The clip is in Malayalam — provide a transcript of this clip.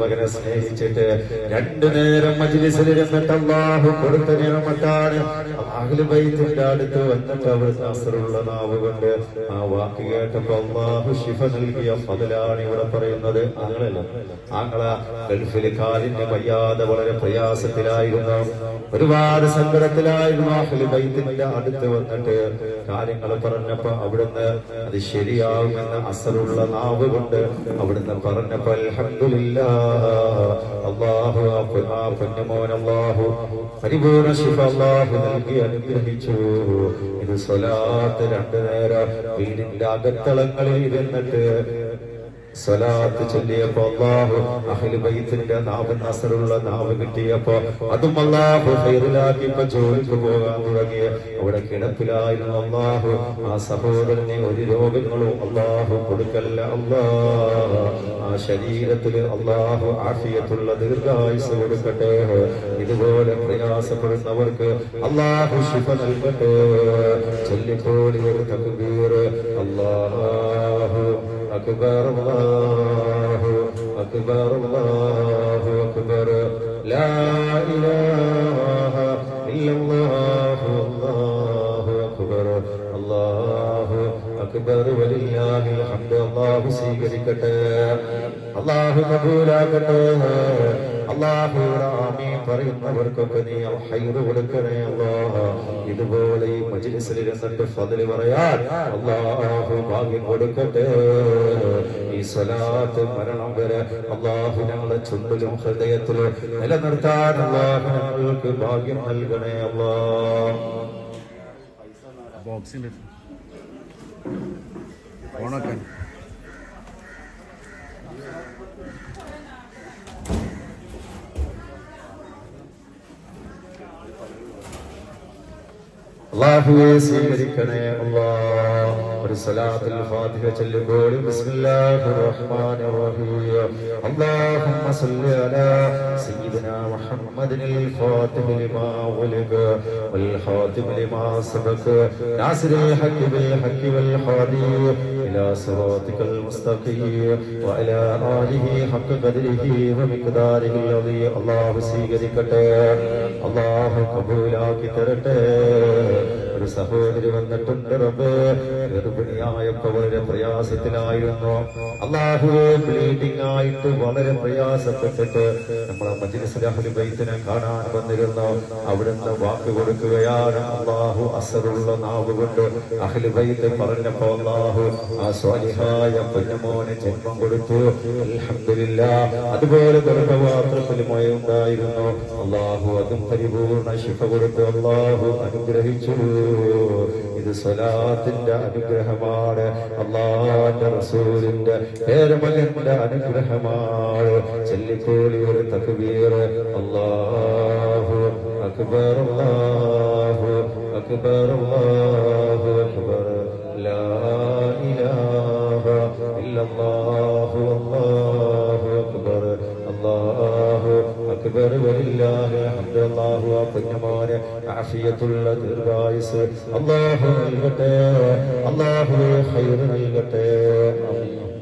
മകനെ സ്നേഹിച്ചിട്ട് രണ്ടു നേരം മജ്‌ലിസിൽ ഇരുന്നിട്ട് അല്ലാഹു കൊടുത്ത നിഅമത്താണ്. അഹ്ലു ബൈത്തിന്റെ അടുത്ത് വന്നിട്ട് അവിടുത്തെ അസ്റുള്ള നാവ് കൊണ്ട് ആ വാക്ക് കേട്ടപ്പോ അല്ലാഹു ശിഫ നൽകിയ ഫضലാണ് ഇവിടെ പറയുന്നത്. ആങ്ങള ഗൾഫിൽ കാലിന് വയ്യാതെ വളരെ പ്രയാസത്തിലായിരുന്നു, ഒരുപാട് സങ്കടത്തിലായിരുന്നു. അഹ്ലു ബൈത്തിന്റെ അടുത്ത് വന്നിട്ട് കാര്യങ്ങൾ പറഞ്ഞപ്പോ അവിടുന്ന് അത് ശരിയാവുമെന്ന് അസ്റുള്ള നാവ് കൊണ്ട് അവിടുന്ന് പറഞ്ഞപ്പോ അൽഹംദുലില്ലാഹ് അല്ലാഹു ആ പൊന്നുമോൻ അല്ലാഹു പരിപൂർണ ശിഫ അല്ലാഹു നൽകി അനുഗ്രഹിച്ചു. ഇത് സ്വലാത്ത് രണ്ടു നേരം വീടിന്റെ അകത്തളങ്ങളിൽ ഇരുന്നിട്ട് സ്വലാത്ത് ചൊല്ലിയപ്പോ അല്ലാഹു അഹ്ലു ബൈത്തിന്റെ നാവ് നസറുള്ള നാവ് കിട്ടിയപ്പോ അതും അല്ലാഹു ഖൈറിലാക്കി. ഇപ്പൊ ജോലിക്ക് പോകാൻ തുടങ്ങി. അവിടെ കിടപ്പിലായിരുന്നു. അല്ലാഹു ആ സഹോദരനെ ഒരു രോഗങ്ങളും അല്ലാഹു കൊടുക്കല്ല. അല്ലാഹ് ആ ശരീരത്തിൽ അല്ലാഹു ആഫിയത്തുള്ള ദീർഘായുസ് കൊടുക്കട്ടെ. ഇതുപോലെ പ്രയാസപ്പെടുന്നവർക്ക് അല്ലാഹു ശിഫ നൽകട്ടെ. ചൊല്ലിക്കോളി ഒരു തക്ബീർ. അല്ലാഹു അക്ബർ അല്ലാഹു അക്ബർ അല്ലാഹു അക്ബർ ലാ ഇലാഹ ഇല്ലല്ലാഹു അല്ലാഹു അക്ബർ അല്ലാഹു അക്ബർ വലില്ലാഹിൽ ഹംദ്. അല്ലാഹു സ്വീകരിക്കട്ടെ, അല്ലാഹു കബൂലാക്കട്ടെ. അല്ലാഹുവോട് ആമീൻ പറയുന്നവർക്കൊക്കെ നീ ഹൈർ കൊടുക്കണേ അല്ലാഹ്. ഇതുപോലെ ഈ മജ്‌ലിസിൽ ഇരുന്നിട്ട് ഫദ്ല് പറയാൻ അല്ലാഹു ഭാഗ്യം കൊടുക്കട്ടെ. ഈ സ്വലാത്ത് മരണം വരെ അല്ലാഹു ഞങ്ങളുടെ ചുണ്ടിലും ഹൃദയത്തിലും നിലനിർത്താൻ അല്ലാഹു ഞങ്ങൾക്ക് ഭാഗ്യം നൽകണേ അല്ലാഹ്. ബോക്സിന്റെ ഓണക്കാൻ അല്ലാഹുവേ സ്വീകരിക്കണേ അല്ലാഹ്. ഒരു സ്വലാത്തുൽ ഫാത്തിഹ ചൊല്ലുമ്പോൾ ബിസ്മില്ലാഹിർ റഹ്മാനിർ റഹീം. അല്ലാഹുമ്മ സ്വല്ലി അലാ സയ്യിദിനാ മുഹമ്മദിനിൽ ഫാത്തിഹി ലിമാ ഉലിക വൽ ഖാതിമി ലിമാ സബക നാസിറിൽ ഹഖ് ബിൽ ഹഖ് വൽ ഹാദി ഇലാ സിറാതികൽ മുസ്തഖീം വഅലാ ആലിഹി ഹഖ് ഖദ്രിഹി വമിഖ്ദാരിഹിൽ അദീം. അല്ലാഹു സ്വീകരിക്കട്ടെ, അല്ലാഹു കബൂലാക്കി തരട്ടെ. ഒരു സഹോദരി വന്നിട്ടുണ്ട്. റബ്ബേ, ഗർഭിണിയായപ്പോ വളരെ പ്രയാസത്തിലായിരുന്നു. അല്ലാഹുവേ, ബ്ലീഡിംഗ് ആയിട്ട് വളരെ പ്രയാസപ്പെട്ടിട്ട് നമ്മളെ മജ്‌ലിസിൽ അഹ്ലു ബൈത്തിനെ കാണാൻ വന്നിരുന്നു. അവിടുന്ന് വാക്ക് കൊടുക്കുകയാണ്. അല്ലാഹു അസ്റുള്ള നാവ് കൊണ്ട് അഹ്ലു ബൈത്ത് പറഞ്ഞപ്പോ അല്ലാഹു ആ സ്വാലിഹായ പൊന്നുമോന് ജന്മം കൊടുത്തു. അൽഹംദുലില്ലാഹ്. അതുപോലെ ഗർഭപാത്രത്തിൽ മുഴയുണ്ടായിരുന്നു. അല്ലാഹു അതും പരിപൂർണ ശിഫ കൊടുത്തു. അല്ലാഹു അനുഗ്രഹിച്ചു. ഇത് സ്വലാത്തിന്റെ അനുഗ്രഹമാണ്, അല്ലാഹുവിന്റെ റസൂലിന്റെ പേരമകന്റെ അനുഗ്രഹമാണ്. ചൊല്ലിക്കോളി ഒരു തക്ബീർ. അല്ലാഹു അക്ബർ അല്ലാഹു അക്ബർ അല്ലാഹു അക്ബർ ലാ ഇലാഹ ഇല്ലല്ലാഹു അല്ലാഹു അക്ബർ അല്ലാഹു അക്ബർ വലില്ലാഹിൽ ഹംദ്. അല്ലാഹു ആ പൊന്നുമോനെ ആഫിയത്തുള്ള ദീർഘായുസ് അല്ലാഹു നൽകട്ടെ, അല്ലാഹു ഖൈർ നൽകട്ടെ. ആമീൻ.